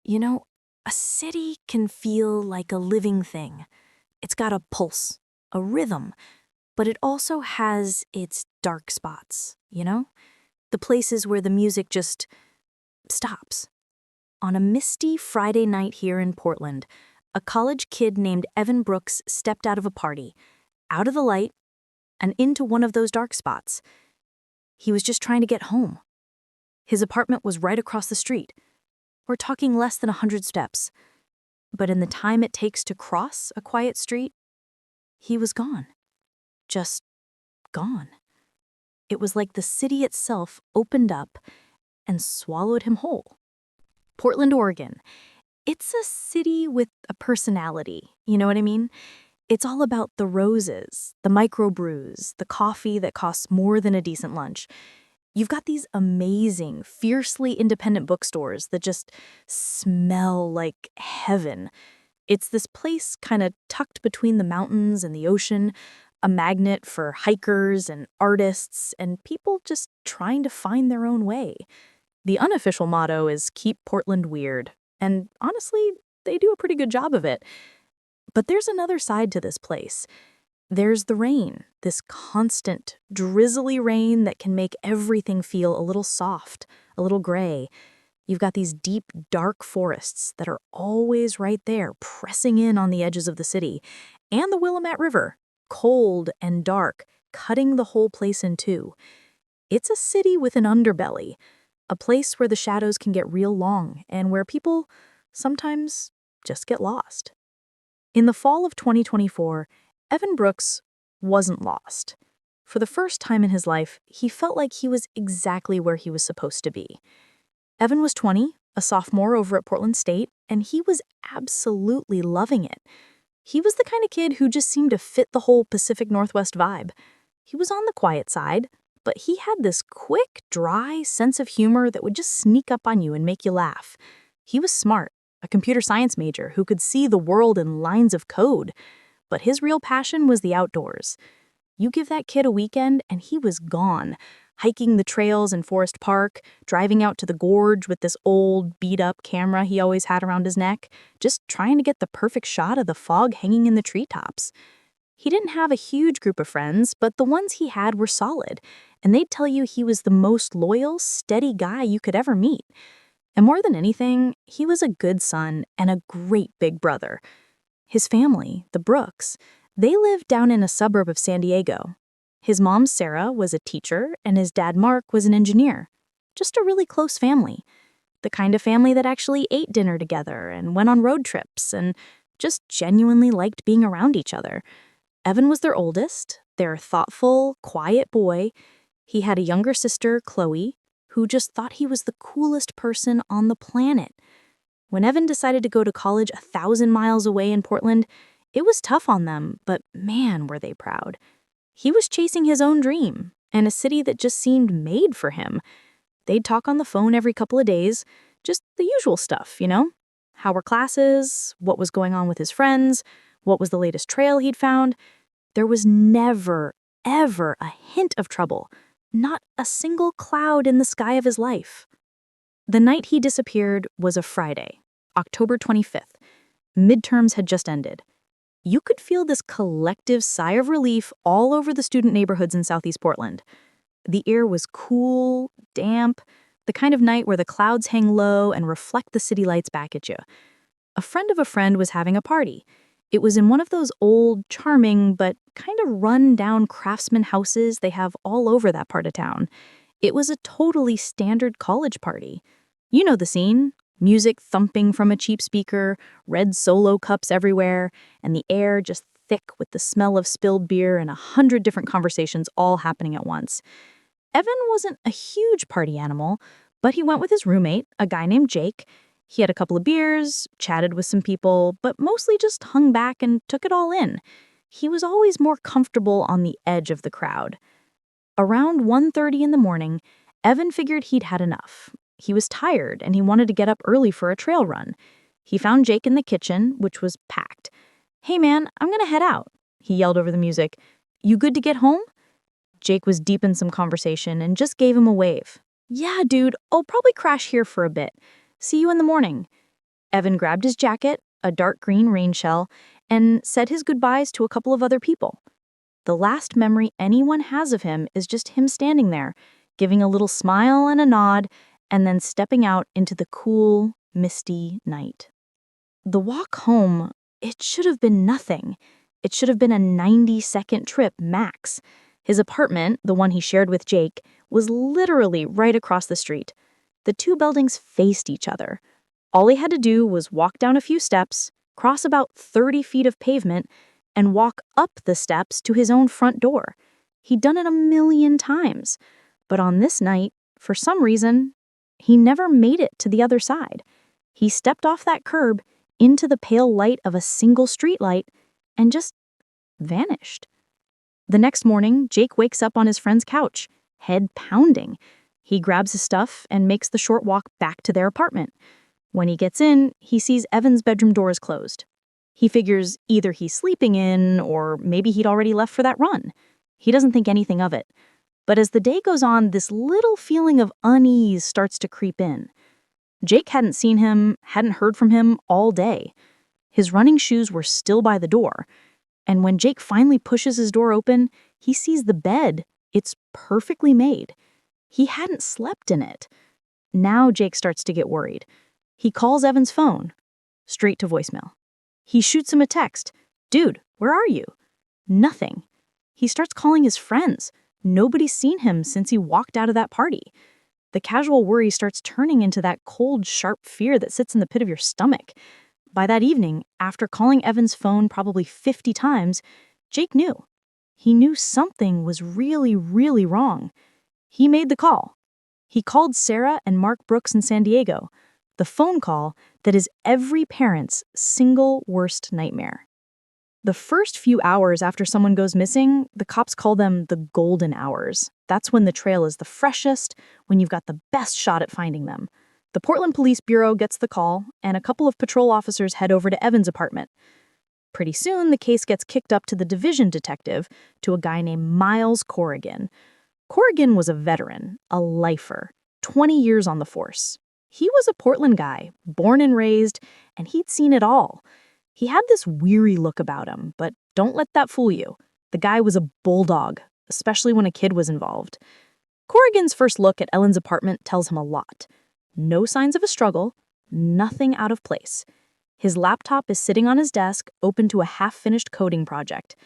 You know, a city can feel like a living thing. It's got a pulse, a rhythm, but it also has its dark spots, you know? The places where the music just stops. On a misty Friday night here in Portland, a college kid named Evan Brooks stepped out of a party, out of the light, and into one of those dark spots. He was just trying to get home. His apartment was right across the street. We're talking less than 100 steps. But in the time it takes to cross a quiet street, he was gone. Just gone. It was like the city itself opened up and swallowed him whole. Portland, Oregon. It's a city with a personality, you know what I mean? It's all about the roses, the microbrews, the coffee that costs more than a decent lunch. You've got these amazing, fiercely independent bookstores that just smell like heaven. It's this place kind of tucked between the mountains and the ocean, a magnet for hikers and artists and people just trying to find their own way. The unofficial motto is Keep Portland Weird, and honestly, they do a pretty good job of it. But there's another side to this place. There's the rain, this constant, drizzly rain that can make everything feel a little soft, a little gray. You've got these deep, dark forests that are always right there, pressing in on the edges of the city. And the Willamette River, cold and dark, cutting the whole place in two. It's a city with an underbelly, a place where the shadows can get real long and where people sometimes just get lost. In the fall of 2024, Evan Brooks wasn't lost. For the first time in his life, he felt like he was exactly where he was supposed to be. Evan was 20, a sophomore over at Portland State, and he was absolutely loving it. He was the kind of kid who just seemed to fit the whole Pacific Northwest vibe. He was on the quiet side, but he had this quick, dry sense of humor that would just sneak up on you and make you laugh. He was smart, a computer science major who could see the world in lines of code. But his real passion was the outdoors. You give that kid a weekend and he was gone, hiking the trails in Forest Park, driving out to the gorge with this old, beat-up camera he always had around his neck, just trying to get the perfect shot of the fog hanging in the treetops. He didn't have a huge group of friends, but the ones he had were solid, and they'd tell you he was the most loyal, steady guy you could ever meet. And more than anything, he was a good son and a great big brother. His family, the Brooks, they lived down in a suburb of San Diego. His mom, Sarah, was a teacher, and his dad, Mark, was an engineer. Just a really close family. The kind of family that actually ate dinner together and went on road trips and just genuinely liked being around each other. Evan was their oldest, their thoughtful, quiet boy. He had a younger sister, Chloe, who just thought he was the coolest person on the planet. When Evan decided to go to college 1,000 miles away in Portland, it was tough on them, but man, were they proud. He was chasing his own dream, and a city that just seemed made for him. They'd talk on the phone every couple of days, just the usual stuff, you know? How were classes, what was going on with his friends, what was the latest trail he'd found. There was never, ever a hint of trouble, not a single cloud in the sky of his life. The night he disappeared was a Friday, October 25th. Midterms had just ended. You could feel this collective sigh of relief all over the student neighborhoods in Southeast Portland. The air was cool, damp, the kind of night where the clouds hang low and reflect the city lights back at you. A friend of a friend was having a party. It was in one of those old, charming, but kind of run-down craftsman houses they have all over that part of town. It was a totally standard college party. You know the scene. Music thumping from a cheap speaker, red Solo cups everywhere, and the air just thick with the smell of spilled beer and 100 different conversations all happening at once. Evan wasn't a huge party animal, but he went with his roommate, a guy named Jake. He had a couple of beers, chatted with some people, but mostly just hung back and took it all in. He was always more comfortable on the edge of the crowd. Around 1:30 in the morning, Evan figured he'd had enough. He was tired and he wanted to get up early for a trail run. He found Jake in the kitchen, which was packed. "Hey man, I'm gonna head out," he yelled over the music. "You good to get home?" Jake was deep in some conversation and just gave him a wave. "Yeah, dude, I'll probably crash here for a bit. See you in the morning." Evan grabbed his jacket, a dark green rain shell, and said his goodbyes to a couple of other people. The last memory anyone has of him is just him standing there, giving a little smile and a nod, and then stepping out into the cool, misty night. The walk home, it should have been nothing. It should have been a 90-second trip max. His apartment, the one he shared with Jake, was literally right across the street. The two buildings faced each other. All he had to do was walk down a few steps, cross about 30 feet of pavement, and walk up the steps to his own front door. He'd done it a million times. But on this night, for some reason, he never made it to the other side. He stepped off that curb into the pale light of a single streetlight and just vanished. The next morning, Jake wakes up on his friend's couch, head pounding. He grabs his stuff and makes the short walk back to their apartment. When he gets in, he sees Evan's bedroom door is closed. He figures either he's sleeping in or maybe he'd already left for that run. He doesn't think anything of it. But as the day goes on, this little feeling of unease starts to creep in. Jake hadn't seen him, hadn't heard from him all day. His running shoes were still by the door. And when Jake finally pushes his door open, he sees the bed. It's perfectly made. He hadn't slept in it. Now Jake starts to get worried. He calls Evan's phone. Straight to voicemail. He shoots him a text. "Dude, where are you?" Nothing. He starts calling his friends. Nobody's seen him since he walked out of that party. The casual worry starts turning into that cold, sharp fear that sits in the pit of your stomach. By that evening, after calling Evan's phone probably 50 times, Jake knew. He knew something was really, really wrong. He made the call. He called Sarah and Mark Brooks in San Diego, the phone call that is every parent's single worst nightmare. The first few hours after someone goes missing, the cops call them the golden hours. That's when the trail is the freshest, when you've got the best shot at finding them. The Portland Police Bureau gets the call, and a couple of patrol officers head over to Evan's apartment. Pretty soon, the case gets kicked up to the division detective, to a guy named Miles Corrigan. Corrigan was a veteran, a lifer, 20 years on the force. He was a Portland guy, born and raised, and he'd seen it all. He had this weary look about him, but don't let that fool you. The guy was a bulldog, especially when a kid was involved. Corrigan's first look at Ellen's apartment tells him a lot. No signs of a struggle, nothing out of place. His laptop is sitting on his desk, open to a half-finished coding project.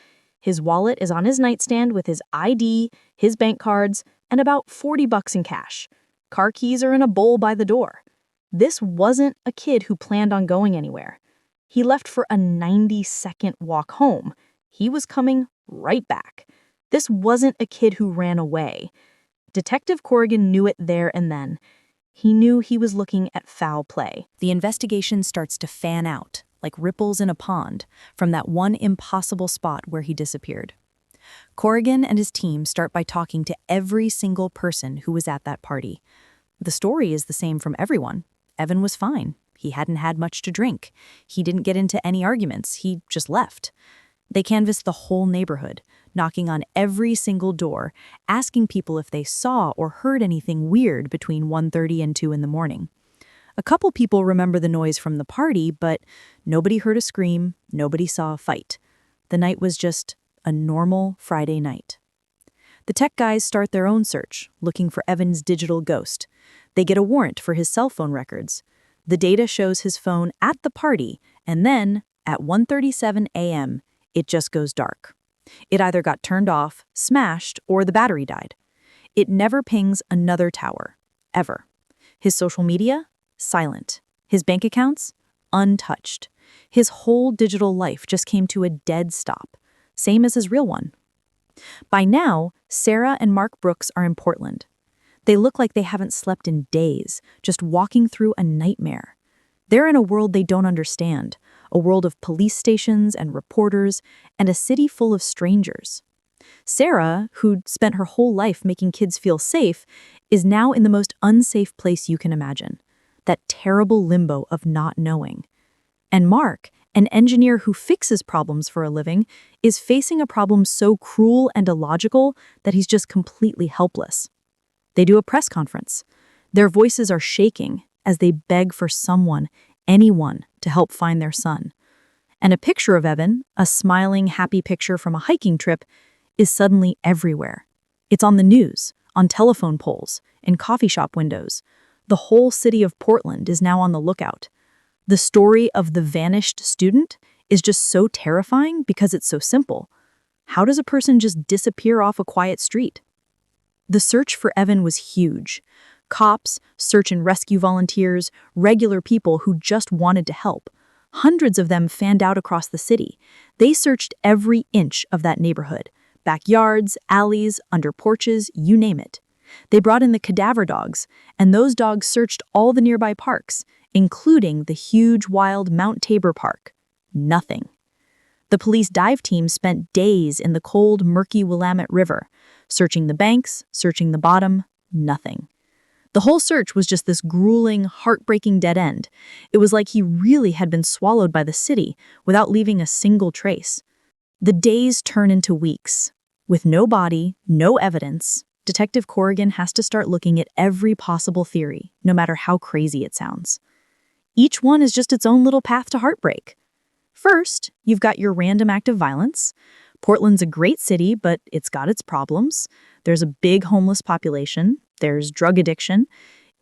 His wallet is on his nightstand with his ID, his bank cards, and about $40 in cash. Car keys are in a bowl by the door. This wasn't a kid who planned on going anywhere. He left for a 90-second walk home. He was coming right back. This wasn't a kid who ran away. Detective Corrigan knew it there and then. He knew he was looking at foul play. The investigation starts to fan out, like ripples in a pond, from that one impossible spot where he disappeared. Corrigan and his team start by talking to every single person who was at that party. The story is the same from everyone. Evan was fine. He hadn't had much to drink. He didn't get into any arguments. He just left. They canvassed the whole neighborhood, knocking on every single door, asking people if they saw or heard anything weird between 1:30 and 2 in the morning. A couple people remember the noise from the party, but nobody heard a scream, nobody saw a fight. The night was just a normal Friday night. The tech guys start their own search, looking for Evan's digital ghost. They get a warrant for his cell phone records. The data shows his phone at the party, and then, at 1:37 a.m., it just goes dark. It either got turned off, smashed, or the battery died. It never pings another tower, ever. His social media? Silent. His bank accounts? Untouched. His whole digital life just came to a dead stop, same as his real one. By now, Sarah and Mark Brooks are in Portland. They look like they haven't slept in days, just walking through a nightmare. They're in a world they don't understand, a world of police stations and reporters, and a city full of strangers. Sarah, who'd spent her whole life making kids feel safe, is now in the most unsafe place you can imagine, that terrible limbo of not knowing. And Mark, an engineer who fixes problems for a living, is facing a problem so cruel and illogical that he's just completely helpless. They do a press conference. Their voices are shaking as they beg for someone, anyone to help find their son. And a picture of Evan, a smiling, happy picture from a hiking trip, is suddenly everywhere. It's on the news, on telephone poles, in coffee shop windows. The whole city of Portland is now on the lookout. The story of the vanished student is just so terrifying because it's so simple. How does a person just disappear off a quiet street? The search for Evan was huge. Cops, search and rescue volunteers, regular people who just wanted to help. Hundreds of them fanned out across the city. They searched every inch of that neighborhood. Backyards, alleys, under porches, you name it. They brought in the cadaver dogs, and those dogs searched all the nearby parks, including the huge wild Mount Tabor Park. Nothing. The police dive team spent days in the cold, murky Willamette River, searching the banks, searching the bottom, nothing. The whole search was just this grueling, heartbreaking dead end. It was like he really had been swallowed by the city without leaving a single trace. The days turn into weeks. With no body, no evidence, Detective Corrigan has to start looking at every possible theory, no matter how crazy it sounds. Each one is just its own little path to heartbreak. First, you've got your random act of violence. Portland's a great city, but it's got its problems. There's a big homeless population. There's drug addiction.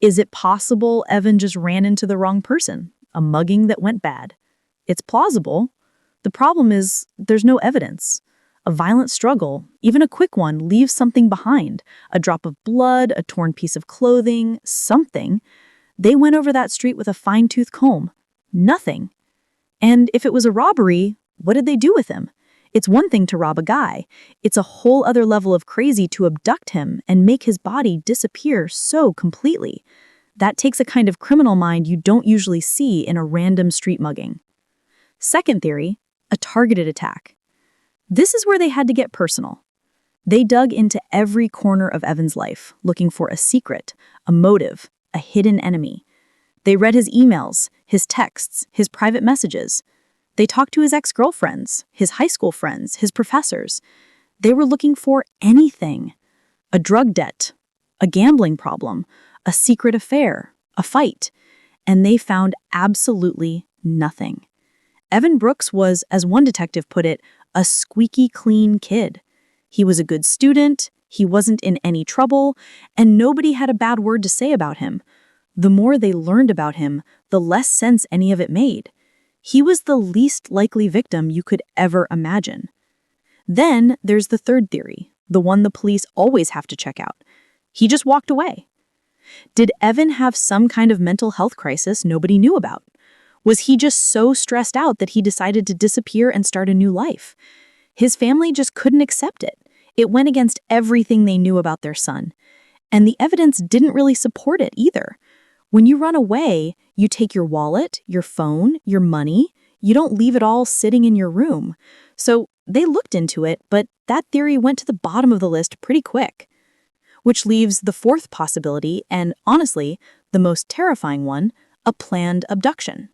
Is it possible Evan just ran into the wrong person? A mugging that went bad? It's plausible. The problem is there's no evidence. A violent struggle, even a quick one, leaves something behind. A drop of blood, a torn piece of clothing, something. They went over that street with a fine-tooth comb. Nothing. And if it was a robbery, what did they do with him? It's one thing to rob a guy. It's a whole other level of crazy to abduct him and make his body disappear so completely. That takes a kind of criminal mind you don't usually see in a random street mugging. Second theory, a targeted attack. This is where they had to get personal. They dug into every corner of Evan's life, looking for a secret, a motive, a hidden enemy. They read his emails, his texts, his private messages. They talked to his ex-girlfriends, his high school friends, his professors. They were looking for anything. A drug debt, a gambling problem, a secret affair, a fight. And they found absolutely nothing. Evan Brooks was, as one detective put it, a squeaky clean kid. He was a good student, he wasn't in any trouble, and nobody had a bad word to say about him. The more they learned about him, the less sense any of it made. He was the least likely victim you could ever imagine. Then there's the third theory, the one the police always have to check out. He just walked away. Did Evan have some kind of mental health crisis nobody knew about? Was he just so stressed out that he decided to disappear and start a new life? His family just couldn't accept it. It went against everything they knew about their son. And the evidence didn't really support it either. When you run away, you take your wallet, your phone, your money. You don't leave it all sitting in your room. So they looked into it, but that theory went to the bottom of the list pretty quick. Which leaves the fourth possibility, and honestly, the most terrifying one, a planned abduction.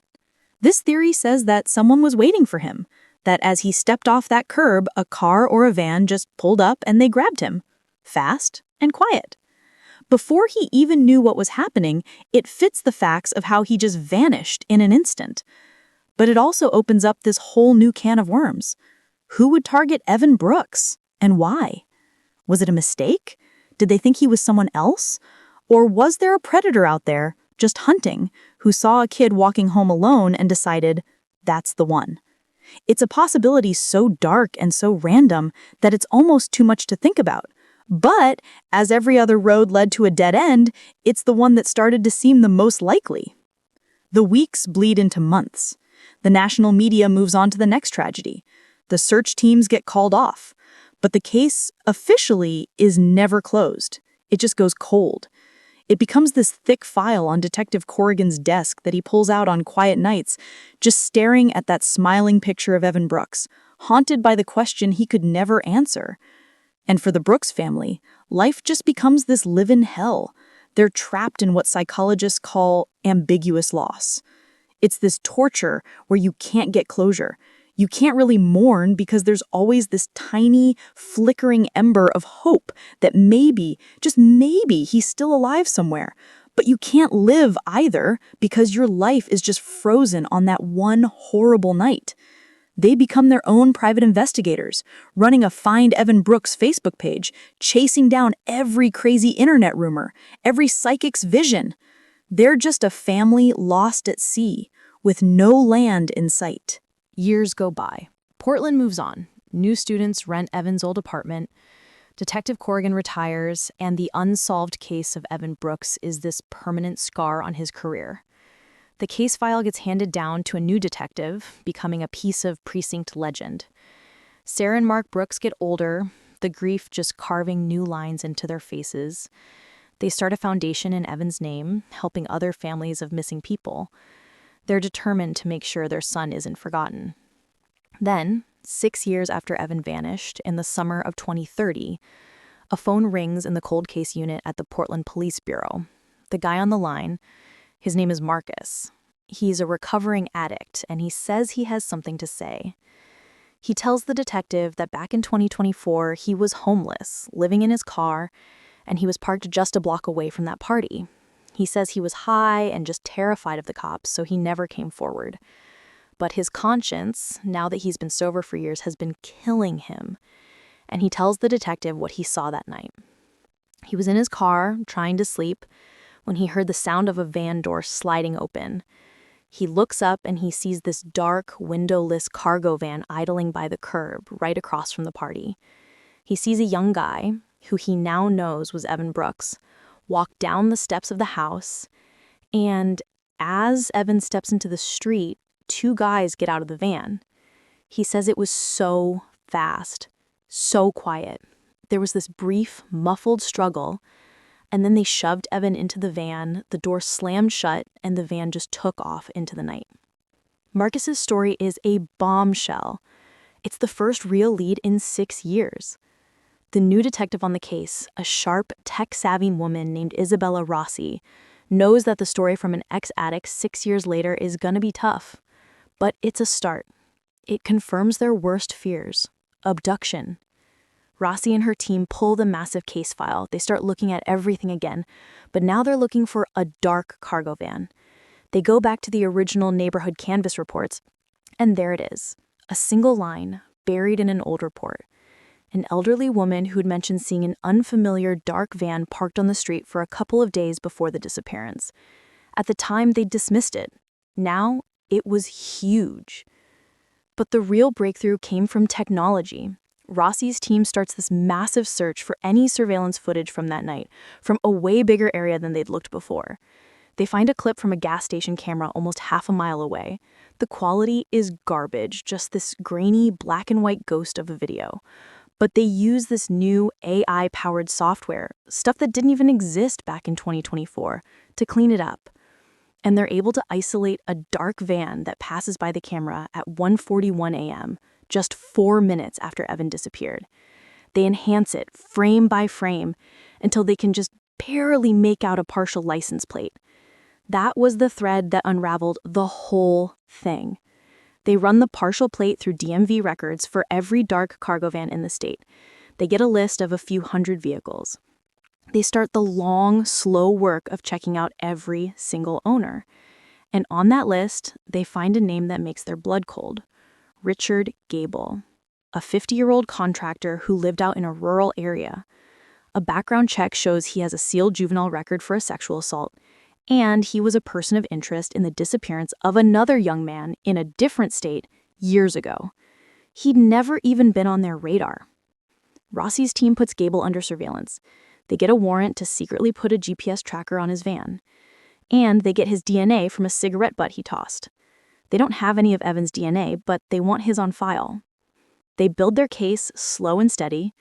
This theory says that someone was waiting for him, that as he stepped off that curb, a car or a van just pulled up and they grabbed him. Fast and quiet. Before he even knew what was happening, it fits the facts of how he just vanished in an instant. But it also opens up this whole new can of worms. Who would target Evan Brooks? And why? Was it a mistake? Did they think he was someone else? Or was there a predator out there, just hunting, who saw a kid walking home alone and decided, that's the one? It's a possibility so dark and so random that it's almost too much to think about. But, as every other road led to a dead end, it's the one that started to seem the most likely. The weeks bleed into months. The national media moves on to the next tragedy. The search teams get called off. But the case, officially, is never closed. It just goes cold. It becomes this thick file on Detective Corrigan's desk that he pulls out on quiet nights, just staring at that smiling picture of Evan Brooks, haunted by the question he could never answer. And for the Brooks family, life just becomes this live-in hell. They're trapped in what psychologists call ambiguous loss. It's this torture where you can't get closure. You can't really mourn because there's always this tiny, flickering ember of hope that maybe, just maybe, he's still alive somewhere. But you can't live either because your life is just frozen on that one horrible night. They become their own private investigators, running a Find Evan Brooks Facebook page, chasing down every crazy internet rumor, every psychic's vision. They're just a family lost at sea, with no land in sight. Years go by. Portland moves on. New students rent Evan's old apartment. Detective Corrigan retires, and the unsolved case of Evan Brooks is this permanent scar on his career. The case file gets handed down to a new detective, becoming a piece of precinct legend. Sarah and Mark Brooks get older, the grief just carving new lines into their faces. They start a foundation in Evan's name, helping other families of missing people. They're determined to make sure their son isn't forgotten. Then, 6 years after Evan vanished, in the summer of 2030, a phone rings in the cold case unit at the Portland Police Bureau. The guy on the line, his name is Marcus. He's a recovering addict, and he says he has something to say. He tells the detective that back in 2024, he was homeless, living in his car, and he was parked just a block away from that party. He says he was high and just terrified of the cops, so he never came forward. But his conscience, now that he's been sober for years, has been killing him. And he tells the detective what he saw that night. He was in his car, trying to sleep, when he heard the sound of a van door sliding open. He looks up and he sees this dark, windowless cargo van idling by the curb, right across from the party. He sees a young guy, who he now knows was Evan Brooks, walk down the steps of the house, and as Evan steps into the street, 2 guys get out of the van. He says it was so fast, so quiet. There was this brief, muffled struggle, and then they shoved Evan into the van, the door slammed shut, and the van just took off into the night. Marcus's story is a bombshell. It's the first real lead in 6 years. The new detective on the case, a sharp, tech-savvy woman named Isabella Rossi, knows that the story from an ex-addict 6 years later is gonna be tough. But it's a start. It confirms their worst fears: abduction. Rossi and her team pull the massive case file. They start looking at everything again, but now they're looking for a dark cargo van. They go back to the original neighborhood canvas reports, and there it is, a single line buried in an old report. An elderly woman who'd mentioned seeing an unfamiliar dark van parked on the street for a couple of days before the disappearance. At the time, they dismissed it. Now, it was huge. But the real breakthrough came from technology. Rossi's team starts this massive search for any surveillance footage from that night, from a way bigger area than they'd looked before. They find a clip from a gas station camera almost half a mile away. The quality is garbage, just this grainy black and white ghost of a video. But they use this new AI-powered software, stuff that didn't even exist back in 2024, to clean it up. And they're able to isolate a dark van that passes by the camera at 1:41 a.m., just 4 minutes after Evan disappeared. They enhance it frame by frame until they can just barely make out a partial license plate. That was the thread that unraveled the whole thing. They run the partial plate through DMV records for every dark cargo van in the state. They get a list of a few hundred vehicles. They start the long, slow work of checking out every single owner. And on that list, they find a name that makes their blood cold: Richard Gable, a 50-year-old contractor who lived out in a rural area. A background check shows he has a sealed juvenile record for a sexual assault, and he was a person of interest in the disappearance of another young man in a different state years ago. He'd never even been on their radar. Rossi's team puts Gable under surveillance. They get a warrant to secretly put a GPS tracker on his van. And they get his DNA from a cigarette butt he tossed. They don't have any of Evan's DNA, but they want his on file. They build their case slow and steady.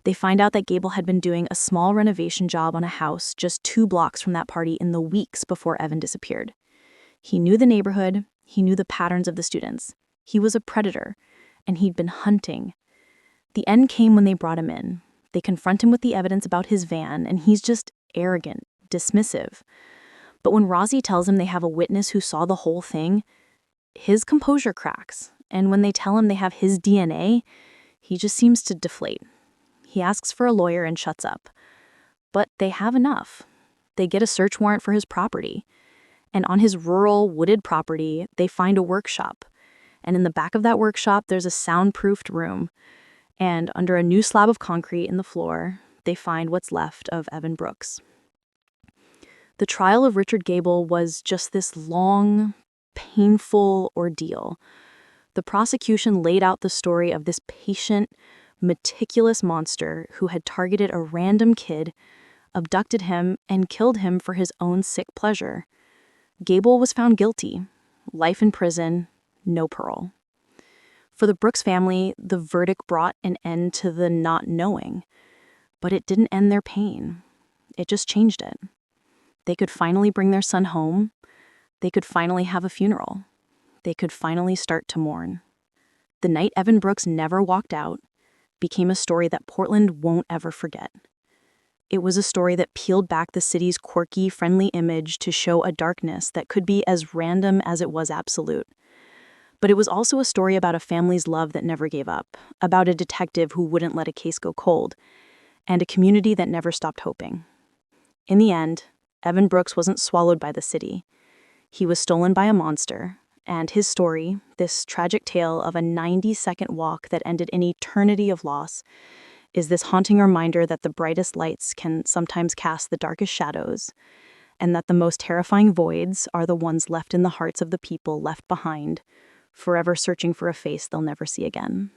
They find out that Gable had been doing a small renovation job on a house just 2 blocks from that party in the weeks before Evan disappeared. He knew the neighborhood, he knew the patterns of the students. He was a predator, and he'd been hunting. The end came when they brought him in. They confront him with the evidence about his van, and he's just arrogant, dismissive. But when Rossi tells him they have a witness who saw the whole thing, his composure cracks, and when they tell him they have his DNA, he just seems to deflate. He asks for a lawyer and shuts up. But they have enough. they get a search warrant for his property. And on his rural, wooded property, they find a workshop. And in the back of that workshop, there's a soundproofed room. And under a new slab of concrete in the floor, they find what's left of Evan Brooks. The trial of Richard Gable was just this long, painful ordeal. The prosecution laid out the story of this patient, meticulous monster who had targeted a random kid, abducted him, and killed him for his own sick pleasure. Gable was found guilty. Life in prison, no parole. For the Brooks family, the verdict brought an end to the not knowing. But it didn't end their pain. It just changed it. They could finally bring their son home. They could finally have a funeral. They could finally start to mourn. The night Evan Brooks never walked out became a story that Portland won't ever forget. It was a story that peeled back the city's quirky, friendly image to show a darkness that could be as random as it was absolute. But it was also a story about a family's love that never gave up, about a detective who wouldn't let a case go cold, and a community that never stopped hoping. In the end, Evan Brooks wasn't swallowed by the city. He was stolen by a monster, and his story, this tragic tale of a 90-second walk that ended an eternity of loss, is this haunting reminder that the brightest lights can sometimes cast the darkest shadows, and that the most terrifying voids are the ones left in the hearts of the people left behind, forever searching for a face they'll never see again.